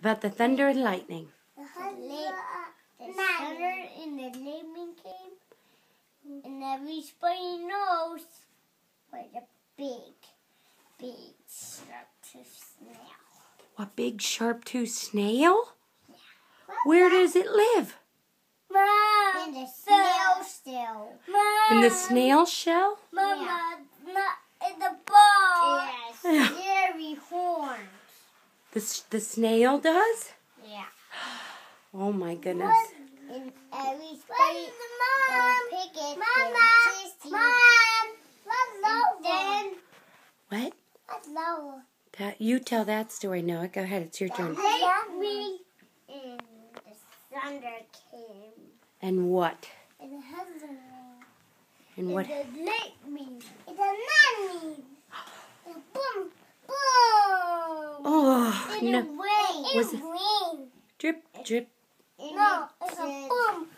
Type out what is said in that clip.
About the thunder and lightning. The thunder and the lightning came, and everybody knows what a big sharp-toothed snail. A big sharp-toothed snail? Yeah. Where does it live? Mom, in the snail shell. Mom, in the snail shell? Mama, not in the ball. Yes, very horns. The snail does? Yeah. Oh my goodness. And everybody pick it. What? Hello. You tell that story, Noah. Go ahead. It's your turn. And the thunder came. And what? And the heaven. And what? And the lightning. And the lightning. And boom, boom. Oh, And no. it rained. Was it rained. drip, drip? No, it's a boom,